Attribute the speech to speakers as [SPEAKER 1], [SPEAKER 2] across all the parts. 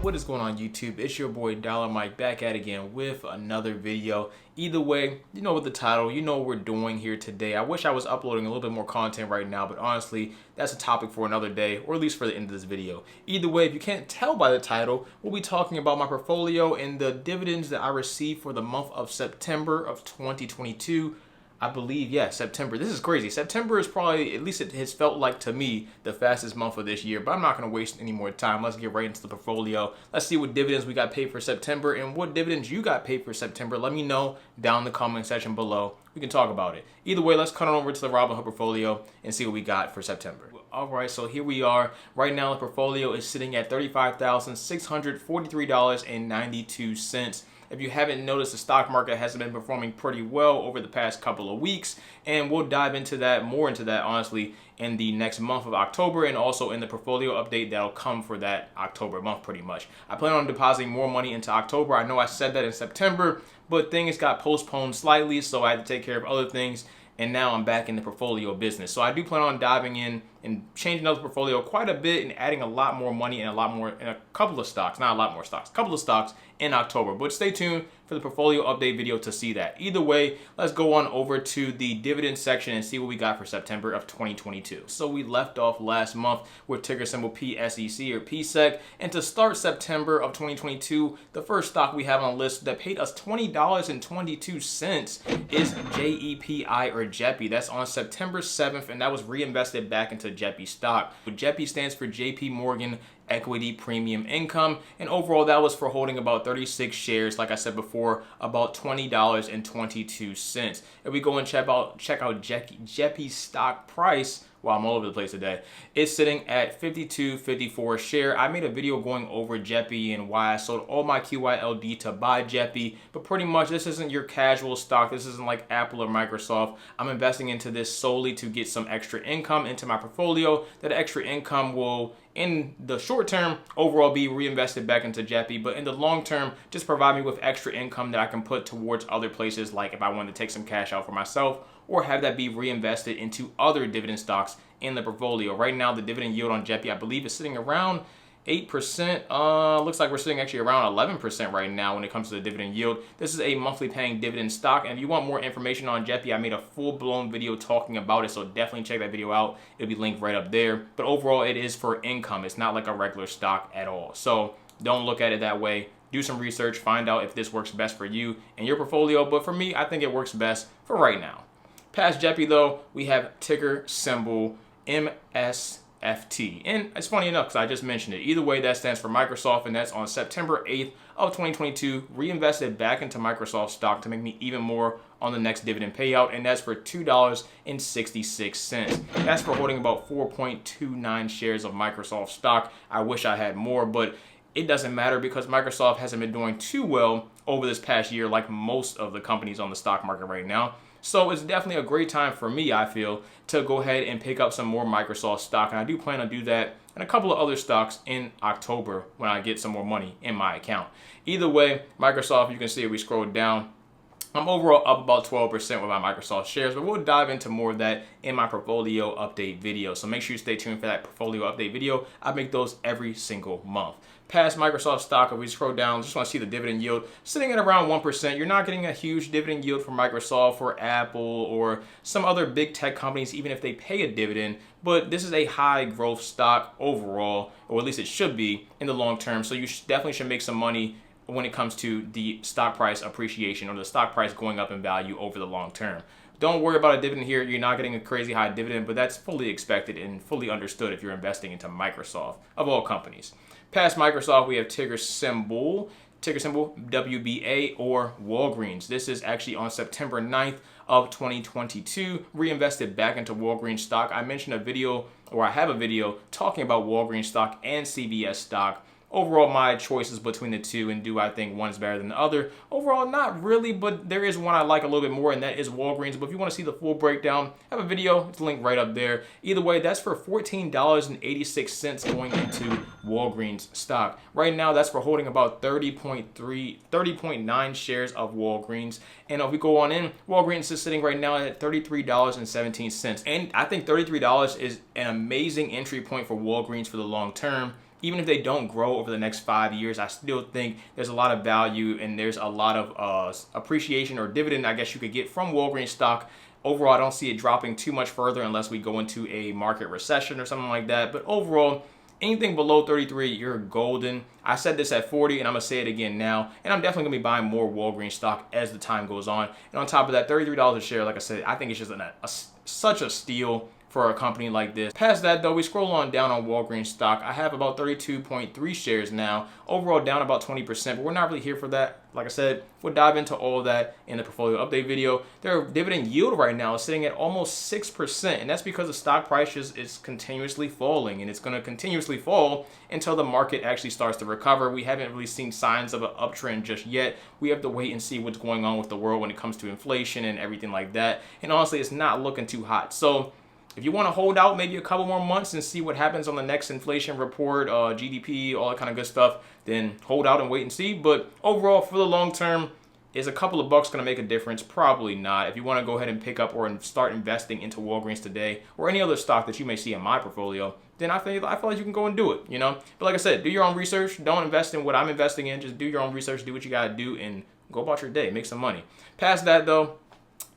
[SPEAKER 1] What is going on YouTube? It's your boy Dollar Mike back at it again with another video. Either way, you know what the title, you know what we're doing here today. I wish I was uploading a little bit more content right now, but honestly, that's a topic for another day, or at least for the end of this video. Either way, if you can't tell by the title, we'll be talking about my portfolio and the dividends that I received for the month of September of 2022. I believe, yeah, September. This is crazy. September is probably, at least it has felt like to me, the fastest month of this year. But I'm not going to waste any more time. Let's get right into the portfolio. Let's see what dividends we got paid for September and what dividends you got paid for September. Let me know down in the comment section below. We can talk about it. Either way, let's cut on over to the Robinhood portfolio and see what we got for September. All right, so here we are. Right now, the portfolio is sitting at $35,643.92. If you haven't noticed, the stock market has been performing pretty well over the past couple of weeks, and we'll dive into that, more into that, honestly, in the next month of October, and also in the portfolio update that'll come for that October month pretty much. I plan on depositing more money into October. I know I said that in September, but things got postponed slightly, so I had to take care of other things, and now I'm back in the portfolio business. So I do plan on diving in and changing up the portfolio quite a bit and adding a lot more money and a couple of stocks, not a lot more stocks, a couple of stocks in October. But stay tuned for the portfolio update video to see that. Either way, let's go on over to the dividend section and see what we got for September of 2022. So we left off last month with ticker symbol PSEC or PSEC. And to start September of 2022, the first stock we have on the list that paid us $20.22 is JEPI or JEPI. That's on September 7th, and that was reinvested back into JEPI stock. JEPI stands for JP Morgan Equity Premium Income, and overall that was for holding about 36 shares, like I said before, about $20.22. If we go and check out JEPI's stock price, well, I'm all over the place today, it's sitting at $52.54 a share. I made a video going over JEPI and why I sold all my QYLD to buy JEPI, but pretty much this isn't your casual stock. This isn't like Apple or Microsoft. I'm investing into this solely to get some extra income into my portfolio. That extra income will, in the short term, overall be reinvested back into JEPI, but in the long term, just provide me with extra income that I can put towards other places, like if I wanted to take some cash out for myself, or have that be reinvested into other dividend stocks in the portfolio. Right now, the dividend yield on JEPI, I believe, is sitting around 8%. Looks like we're sitting actually around 11% right now when it comes to the dividend yield. This is a monthly paying dividend stock, and if you want more information on JEPI, I made a full-blown video talking about it, so definitely check that video out. It'll be linked right up there. But overall, it is for income. It's not like a regular stock at all. So don't look at it that way. Do some research, find out if this works best for you and your portfolio. But for me, I think it works best for right now. Past JEPI, though, we have ticker symbol MSFT. And it's funny enough because I just mentioned it. Either way, that stands for Microsoft, and that's on September 8th of 2022, reinvested back into Microsoft stock to make me even more on the next dividend payout, and that's for $2.66. That's for holding about 4.29 shares of Microsoft stock. I wish I had more, but it doesn't matter because Microsoft hasn't been doing too well over this past year like most of the companies on the stock market right now. So it's definitely a great time for me, I feel, to go ahead and pick up some more Microsoft stock. And I do plan to do that and a couple of other stocks in October when I get some more money in my account. Either way, Microsoft, you can see if we scroll down, I'm overall up about 12% with my Microsoft shares, but we'll dive into more of that in my portfolio update video. So make sure you stay tuned for that portfolio update video. I make those every single month. Past Microsoft stock, if we scroll down, just want to see the dividend yield sitting at around 1%. You're not getting a huge dividend yield from Microsoft or Apple or some other big tech companies, even if they pay a dividend. But this is a high growth stock overall, or at least it should be in the long term. So you definitely should make some money when it comes to the stock price appreciation or the stock price going up in value over the long term. Don't worry about a dividend here. You're not getting a crazy high dividend, but that's fully expected and fully understood if you're investing into Microsoft, of all companies. Past Microsoft, we have ticker symbol WBA or Walgreens. This is actually on September 9th of 2022, reinvested back into Walgreens stock. I mentioned a video, or I have a video talking about Walgreens stock and CVS stock. Overall, my choices between the two, and do I think one is better than the other? Overall, not really, but there is one I like a little bit more, and that is Walgreens. But if you want to see the full breakdown, I have a video. It's linked right up there. Either way, that's for $14.86 going into Walgreens stock. Right now, that's for holding about 30.9 shares of Walgreens. And if we go on in, Walgreens is sitting right now at $33.17. And I think $33 is an amazing entry point for Walgreens for the long term. even if they don't grow over the next 5 years, I still think there's a lot of value and there's a lot of appreciation or dividend, I guess you could get from Walgreens stock. Overall, I don't see it dropping too much further unless we go into a market recession or something like that. But overall, anything below 33, you're golden. I said this at 40, and I'm going to say it again now. And I'm definitely going to be buying more Walgreens stock as the time goes on. And on top of that, $33 a share, like I said, I think it's just such a steal for a company like this. Past that though, we scroll on down on Walgreens stock. I have about 32.3 shares now. Overall down about 20%, but we're not really here for that. Like I said, we'll dive into all of that in the portfolio update video. Their dividend yield right now is sitting at almost 6%, and that's because the stock price is continuously falling, and it's going to continuously fall until the market actually starts to recover. We haven't really seen signs of an uptrend just yet. We have to wait and see what's going on with the world when it comes to inflation and everything like that. And honestly, it's not looking too hot. So if you want to hold out maybe a couple more months and see what happens on the next inflation report, GDP, all that kind of good stuff, then hold out and wait and see. But overall, for the long term, is a couple of bucks going to make a difference? Probably not. If you want to go ahead and pick up or start investing into Walgreens today or any other stock that you may see in my portfolio, then I feel like you can go and do it, you know? But like I said, do your own research. Don't invest in what I'm investing in. Just do your own research, do what you got to do, and go about your day. Make some money. Past that, though,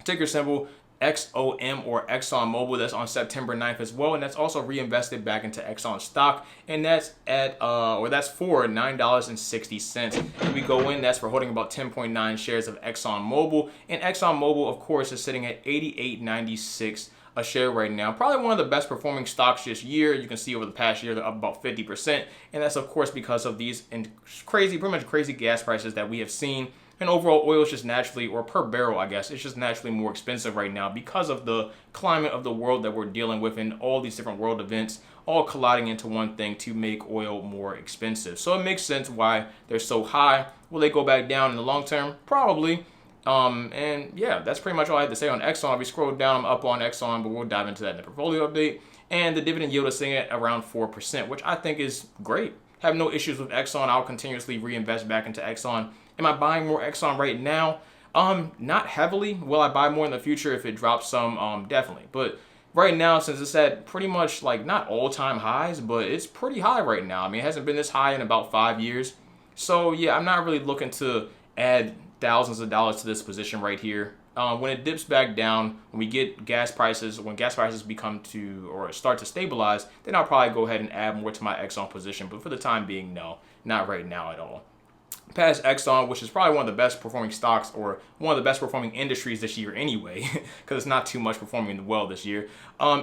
[SPEAKER 1] ticker symbol XOM or Exxon Mobil, that's on September 9th as well, and that's also reinvested back into Exxon stock, and that's at that's for $9.60. If we go in, that's for holding about 10.9 shares of Exxon Mobil, and Exxon Mobil, of course, is sitting at $88.96 a share right now. Probably one of the best performing stocks this year. You can see over the past year they're up about 50%, and that's of course because of these pretty much crazy gas prices that we have seen. And overall, oil is just naturally, or per barrel, I guess, it's just naturally more expensive right now because of the climate of the world that we're dealing with and all these different world events all colliding into one thing to make oil more expensive. So it makes sense why they're so high. Will they go back down in the long term? Probably. And yeah, that's pretty much all I have to say on Exxon. If we scroll down, I'm up on Exxon, but we'll dive into that in the portfolio update. And the dividend yield is sitting at around 4%, which I think is great. Have no issues with Exxon. I'll continuously reinvest back into Exxon. Am I buying more Exxon right now? Not heavily. Will I buy more in the future if it drops some? Definitely. But right now, since it's at pretty much like not all-time highs, but it's pretty high right now. I mean, it hasn't been this high in about 5 years. So yeah, I'm not really looking to add thousands of dollars to this position right here. When it dips back down, when gas prices become or start to stabilize, then I'll probably go ahead and add more to my Exxon position. But for the time being, no, not right now at all. Past Exxon, which is probably one of the best performing stocks or one of the best performing industries this year anyway, because it's not too much performing well this year,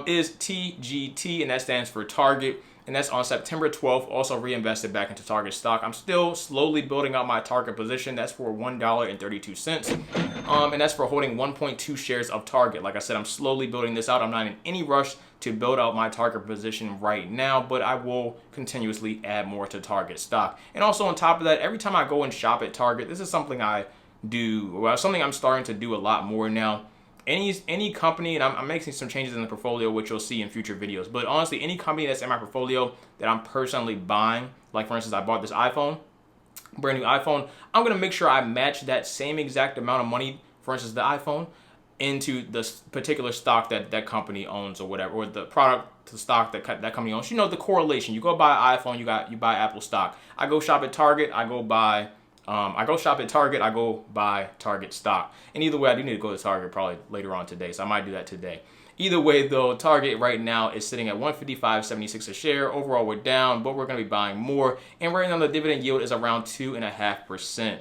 [SPEAKER 1] is TGT, and that stands for Target. And that's on September 12th, also reinvested back into Target stock. I'm still slowly building out my Target position. That's for $1.32. And that's for holding 1.2 shares of Target. Like I said, I'm slowly building this out. I'm not in any rush to build out my Target position right now, but I will continuously add more to Target stock. And also on top of that, every time I go and shop at Target, this is something I do, well, something I'm starting to do a lot more now. Any company, and I'm making some changes in the portfolio, which you'll see in future videos, but honestly, any company that's in my portfolio that I'm personally buying, like for instance, I bought this iPhone, brand new iPhone, I'm going to make sure I match that same exact amount of money, for instance, the iPhone, into the particular stock that company owns or whatever, or the product, the stock that company owns. You know, the correlation. You go buy an iPhone, you buy Apple stock. I go shop at Target, I go buy Target stock. And either way, I do need to go to Target probably later on today, so I might do that today. Either way, though, Target right now is sitting at $155.76 a share. Overall, we're down, but we're going to be buying more. And right now, the dividend yield is around 2.5%.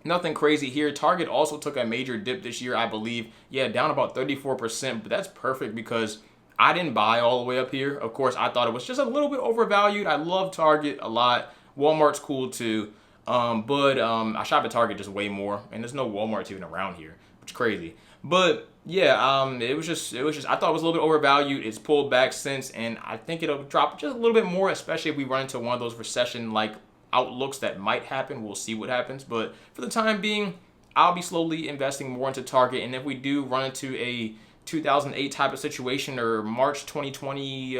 [SPEAKER 1] Nothing crazy here. Target also took a major dip this year, I believe. Yeah, down about 34%, but that's perfect because I didn't buy all the way up here. Of course, I thought it was just a little bit overvalued. I love Target a lot. Walmart's cool too. But I shop at Target just way more, and there's no Walmart even around here, which is crazy. But yeah, it was just I thought it was a little bit overvalued. It's pulled back since, and I think it'll drop just a little bit more, especially if we run into one of those recession-like outlooks that might happen. We'll see what happens. But for the time being, I'll be slowly investing more into Target, and if we do run into a 2008 type of situation or March 2020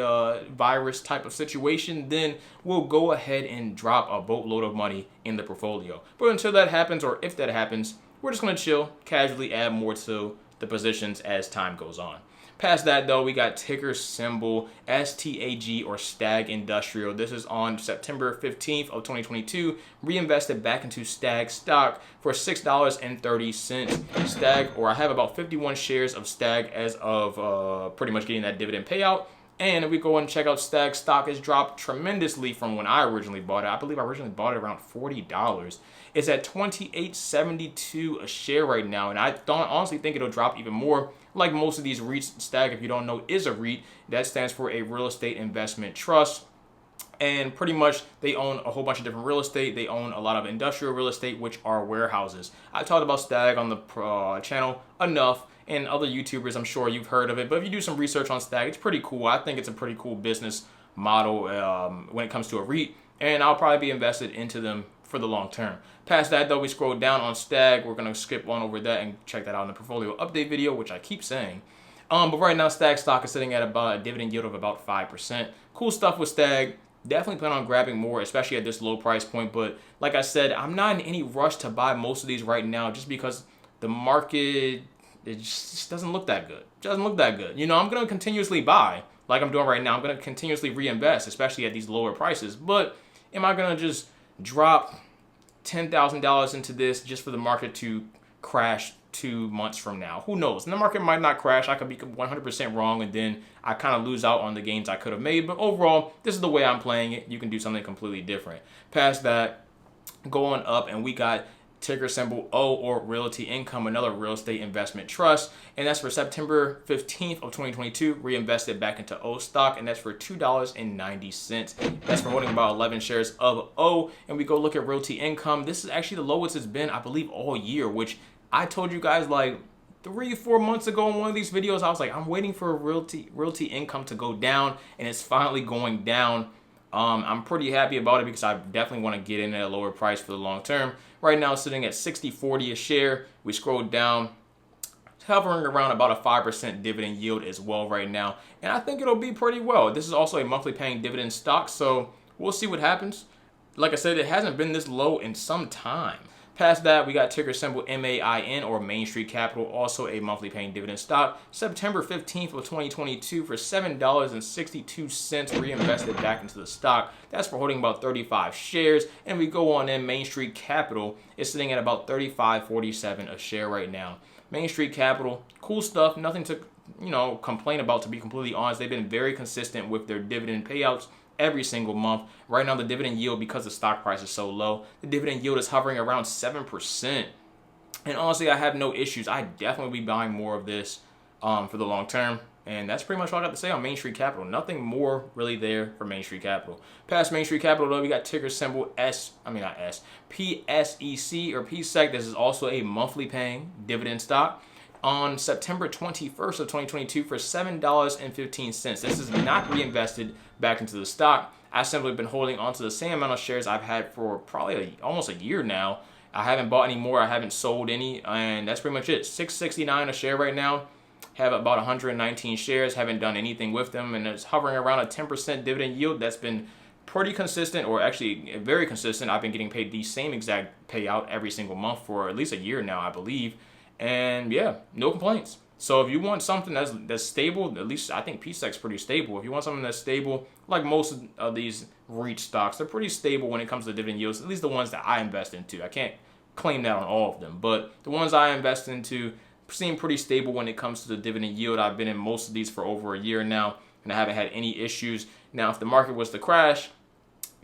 [SPEAKER 1] virus type of situation, then we'll go ahead and drop a boatload of money in the portfolio. But until that happens, or if that happens, we're just going to chill, casually add more to the positions as time goes on. Past that though, we got ticker symbol STAG or Stag Industrial. This is on September 15th of 2022. Reinvested back into Stag stock for $6.30. Stag, or I have about 51 shares of Stag as of pretty much getting that dividend payout. And if we go and check out Stag stock, has dropped tremendously from when I originally bought it. I believe I originally bought it around $40. It's at $28.72 a share right now, and I don't honestly think it'll drop even more. Like most of these REITs, Stag, if you don't know, is a REIT. That stands for a real estate investment trust. And pretty much they own a whole bunch of different real estate. They own a lot of industrial real estate, which are warehouses. I talked about Stag on the channel enough, and other YouTubers, I'm sure you've heard of it. But if you do some research on Stag, it's pretty cool. I think it's a pretty cool business model when it comes to a REIT, and I'll probably be invested into them for the long term. Past that though, we scroll down on Stag. We're gonna skip on over that and check that out in the portfolio update video, which I keep saying. But right now, Stag stock is sitting at about a dividend yield of about 5%. Cool stuff with Stag. Definitely plan on grabbing more, especially at this low price point. But like I said, I'm not in any rush to buy most of these right now, just because the market, it just doesn't look that good. It doesn't look that good. You know, I'm gonna continuously buy like I'm doing right now. I'm gonna continuously reinvest, especially at these lower prices. But am I gonna just drop $10,000 into this just for the market to crash 2 months from now? Who knows? And the market might not crash. I could be 100% wrong, and then I kind of lose out on the gains I could have made. But overall, this is the way I'm playing it. You can do something completely different. Past that, going up, and we got ticker symbol O, or Realty Income, another real estate investment trust, and that's for September 15th of 2022. Reinvested back into O stock, and that's for $2.90. That's for holding about 11 shares of O. And we go look at Realty Income. This is actually the lowest it's been, I believe, all year, which I told you guys like 3 or 4 months ago in one of these videos. I was like, I'm waiting for Realty Income to go down, and it's finally going down. I'm pretty happy about it because I definitely want to get in at a lower price for the long term. Right now, it's sitting at $60.40 a share. We scrolled down, it's hovering around about a 5% dividend yield as well right now, and I think it'll be pretty well. This is also a monthly paying dividend stock, so we'll see what happens. Like I said, it hasn't been this low in some time. Past that, we got ticker symbol MAIN, or Main Street Capital, also a monthly paying dividend stock. September 15th of 2022 for $7.62 reinvested back into the stock. That's for holding about 35 shares. And we go on in, Main Street Capital is sitting at about $35.47 a share right now. Main Street Capital, cool stuff. Nothing to complain about, to be completely honest. They've been very consistent with their dividend payouts every single month. Right now, the dividend yield, because the stock price is so low, the dividend yield is hovering around 7%. And honestly, I have no issues. I definitely be buying more of this for the long term. And that's pretty much all I got to say on Main Street Capital. Nothing more really there for Main Street Capital. Past Main Street Capital, though, we got ticker symbol PSEC or PSEC. This is also a monthly paying dividend stock. On September 21st of 2022 for $7.15. This is not reinvested back into the stock. I've simply been holding onto the same amount of shares I've had for probably almost a year now. I haven't bought any more. I haven't sold any, and that's pretty much it. $6.69 a share right now. Have about 119 shares. Haven't done anything with them, and it's hovering around a 10% dividend yield. That's been pretty consistent, or actually very consistent. I've been getting paid the same exact payout every single month for at least a year now, I believe. And yeah, no complaints. So if you want something that's stable, at least I think PSEC's pretty stable. If you want something that's stable, like most of these REIT stocks, they're pretty stable when it comes to dividend yields, at least the ones that I invest into. I can't claim that on all of them, but the ones I invest into seem pretty stable when it comes to the dividend yield. I've been in most of these for over a year now, and I haven't had any issues. Now, if the market was to crash,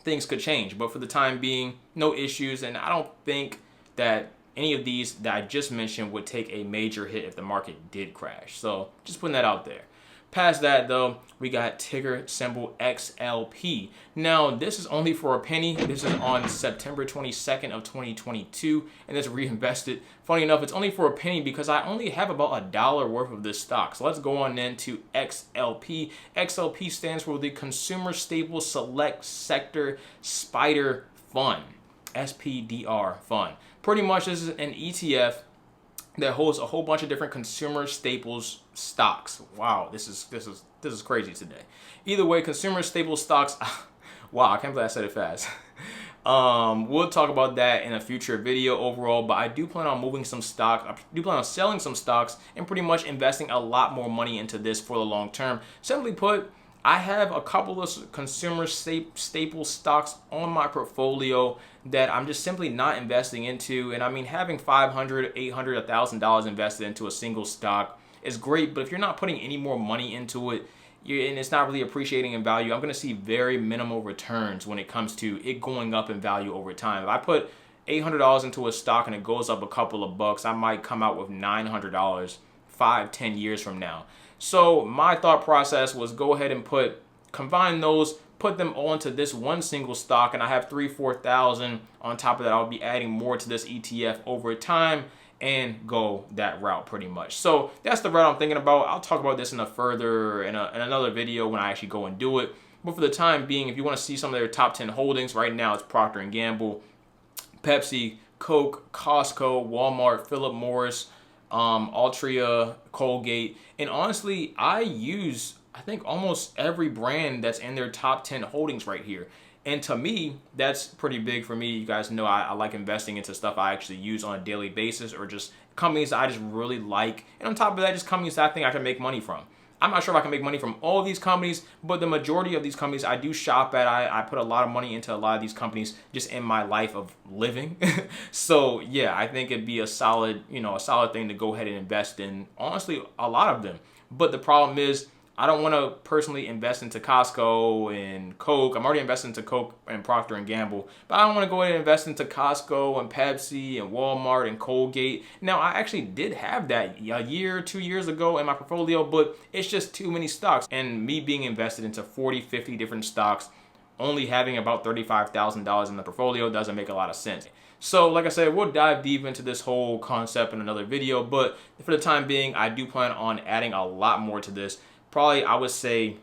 [SPEAKER 1] things could change, but for the time being, no issues, and I don't think that any of these that I just mentioned would take a major hit if the market did crash. So just putting that out there. Past that though, we got ticker symbol XLP. Now this is only for a penny. This is on September 22nd of 2022, and it's reinvested. Funny enough, it's only for a penny because I only have about $1 worth of this stock. So let's go on into XLP. XLP stands for the Consumer Stable Select Sector Spider Fund. SPDR fund. Pretty much this is an ETF that holds a whole bunch of different consumer staples stocks. Wow, this is crazy today. Either way, consumer staples stocks. Wow, I can't believe I said it fast. We'll talk about that in a future video overall, but I do plan on moving some stock. I do plan on selling some stocks and pretty much investing a lot more money into this for the long term. Simply put, I have a couple of consumer staple stocks on my portfolio that I'm just simply not investing into. And I mean, having $500, $800, $1,000 invested into a single stock is great, but if you're not putting any more money into it, and it's not really appreciating in value, I'm going to see very minimal returns when it comes to it going up in value over time. If I put $800 into a stock and it goes up a couple of bucks, I might come out with $900 5-10 years from now. So my thought process was go ahead and combine those, put them all into this one single stock, and I have 3,000-4,000 on top of that. I'll be adding more to this ETF over time and go that route pretty much. So that's the route I'm thinking about. I'll talk about this in another video when I actually go and do it. But for the time being, if you want to see some of their top 10 holdings, right now it's Procter & Gamble, Pepsi, Coke, Costco, Walmart, Philip Morris, Altria, Colgate. And honestly, I think almost every brand that's in their top 10 holdings right here. And to me, that's pretty big for me. You guys know I like investing into stuff I actually use on a daily basis, or just companies I just really like. And on top of that, just companies that I think I can make money from. I'm not sure if I can make money from all of these companies, but the majority of these companies I do shop at. I put a lot of money into a lot of these companies just in my life of living. So yeah, I think it'd be a solid thing to go ahead and invest in. Honestly, a lot of them. But the problem is, I don't want to personally invest into Costco and Coke. I'm already invested into Coke and Procter & Gamble, but I don't want to go ahead and invest into Costco and Pepsi and Walmart and Colgate. Now, I actually did have that a year, 2 years ago in my portfolio, but it's just too many stocks. And me being invested into 40, 50 different stocks, only having about $35,000 in the portfolio doesn't make a lot of sense. So like I said, we'll dive deep into this whole concept in another video, but for the time being, I do plan on adding a lot more to this. I would say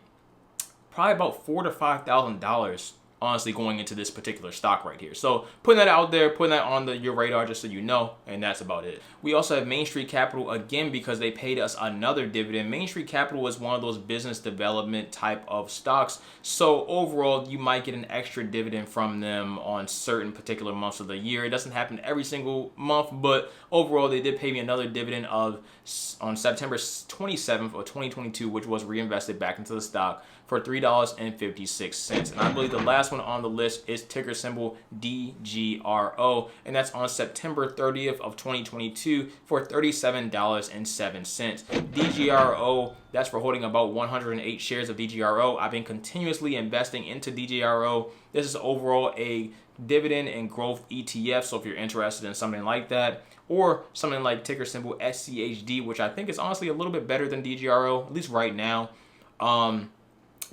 [SPEAKER 1] about $4,000 to $5,000, honestly, going into this particular stock right here. So putting that out there, putting that on your radar just so you know, and that's about it. We also have Main Street Capital, again, because they paid us another dividend. Main Street Capital is one of those business development type of stocks. So overall, you might get an extra dividend from them on certain particular months of the year. It doesn't happen every single month, but overall, they did pay me another dividend on September 27th of 2022, which was reinvested back into the stock for $3.56. And I believe the last one on the list is ticker symbol DGRO, and that's on September 30th of 2022 for $37.07. DGRO, that's for holding about 108 shares of DGRO. I've been continuously investing into DGRO. This is overall a dividend and growth ETF, so if you're interested in something like that, or something like ticker symbol SCHD, which I think is honestly a little bit better than DGRO, at least right now.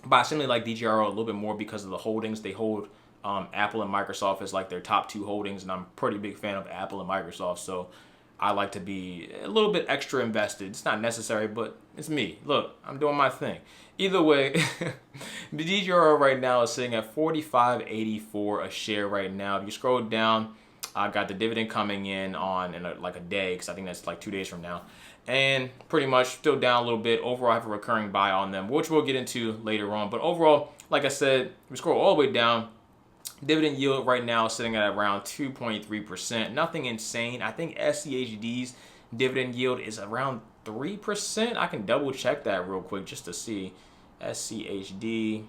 [SPEAKER 1] But I simply like DGRO a little bit more because of the holdings. They hold Apple and Microsoft as like their top two holdings, and I'm a pretty big fan of Apple and Microsoft, so I like to be a little bit extra invested. It's not necessary, but it's me. Look, I'm doing my thing. Either way, the DGRO right now is sitting at $45.84 a share right now. If you scroll down, I got the dividend coming in like a day, because I think that's like 2 days from now. And pretty much still down a little bit. Overall, I have a recurring buy on them, which we'll get into later on. But overall, like I said, we scroll all the way down. Dividend yield right now is sitting at around 2.3%. Nothing insane. I think SCHD's dividend yield is around 3%. I can double check that real quick just to see. SCHD.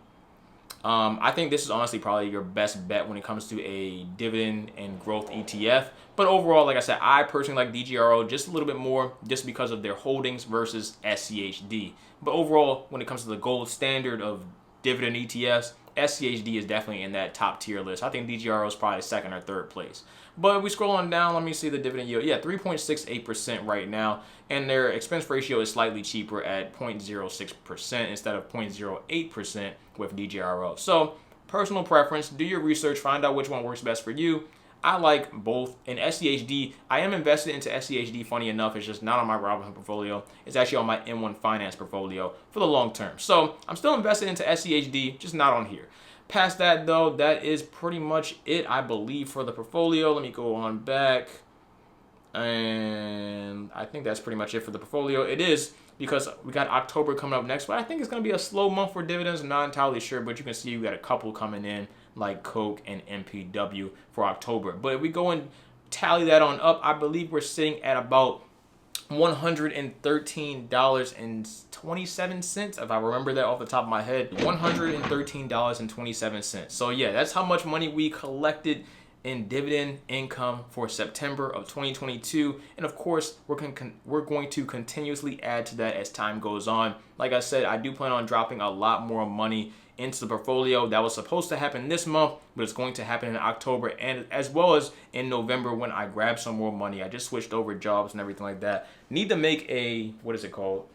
[SPEAKER 1] I think this is honestly probably your best bet when it comes to a dividend and growth ETF. But overall, like I said, I personally like DGRO just a little bit more just because of their holdings versus SCHD. But overall, when it comes to the gold standard of dividend ETFs, SCHD is definitely in that top tier list. I think DGRO is probably second or third place. But if we scroll on down, let me see the dividend yield. Yeah, 3.68% right now. And their expense ratio is slightly cheaper at 0.06% instead of 0.08% with DGRO. So, personal preference, do your research, find out which one works best for you. I like both. In SCHD, I am invested into SCHD, funny enough. It's just not on my Robinhood portfolio. It's actually on my M1 Finance portfolio for the long term. So I'm still invested into SCHD, just not on here. Past that, though, that is pretty much it, I believe, for the portfolio. Let me go on back. And I think that's pretty much it for the portfolio. It is because we got October coming up next, but I think it's going to be a slow month for dividends. I'm not entirely sure, but you can see we got a couple coming in like Coke and MPW for October. But if we go and tally that on up, I believe we're sitting at about $113.27, if I remember that off the top of my head. $113.27. So yeah, that's how much money we collected in dividend income for September of 2022. And of course, we're going to continuously add to that as time goes on. Like I said, I do plan on dropping a lot more money into the portfolio. That was supposed to happen this month, but it's going to happen in October and as well as in November when I grab some more money. I just switched over jobs and everything like that. Need to make a, what is it called?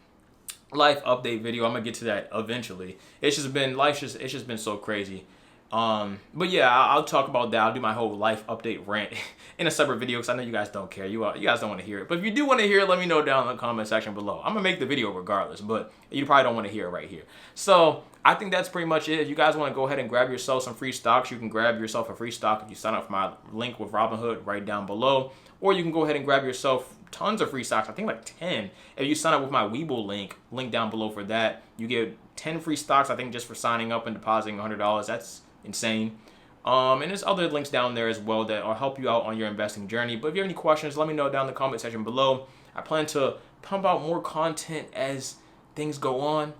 [SPEAKER 1] Life update video. I'm gonna get to that eventually. It's just been been so crazy. But yeah, I'll talk about that. I'll do my whole life update rant in a separate video because I know you guys don't care. You guys don't want to hear it. But if you do want to hear it, let me know down in the comment section below. I'm gonna make the video regardless, but you probably don't want to hear it right here. So I think that's pretty much it. If you guys want to go ahead and grab yourself some free stocks, you can grab yourself a free stock if you sign up for my link with Robinhood right down below. Or you can go ahead and grab yourself tons of free stocks. I think like 10. If you sign up with my Webull link down below for that, you get 10 free stocks, I think, just for signing up and depositing $100. That's insane. And there's other links down there as well that will help you out on your investing journey. But if you have any questions, let me know down in the comment section below. I plan to pump out more content as things go on.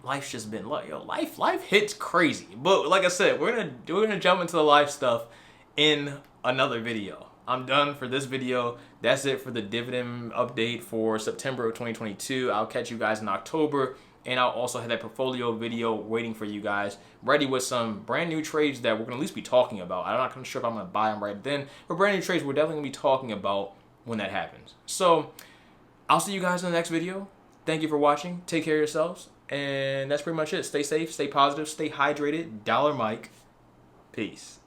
[SPEAKER 1] Life's just been like, life hits crazy. But like I said, we're gonna jump into the life stuff in another video. I'm done for this video. That's it for the dividend update for September of 2022. I'll catch you guys in October. And I'll also have that portfolio video waiting for you guys, ready with some brand new trades that we're going to at least be talking about. I'm not sure if I'm going to buy them right then, but brand new trades we're definitely going to be talking about when that happens. So I'll see you guys in the next video. Thank you for watching. Take care of yourselves. And that's pretty much it. Stay safe, stay positive, stay hydrated. Dollar Mike. Peace.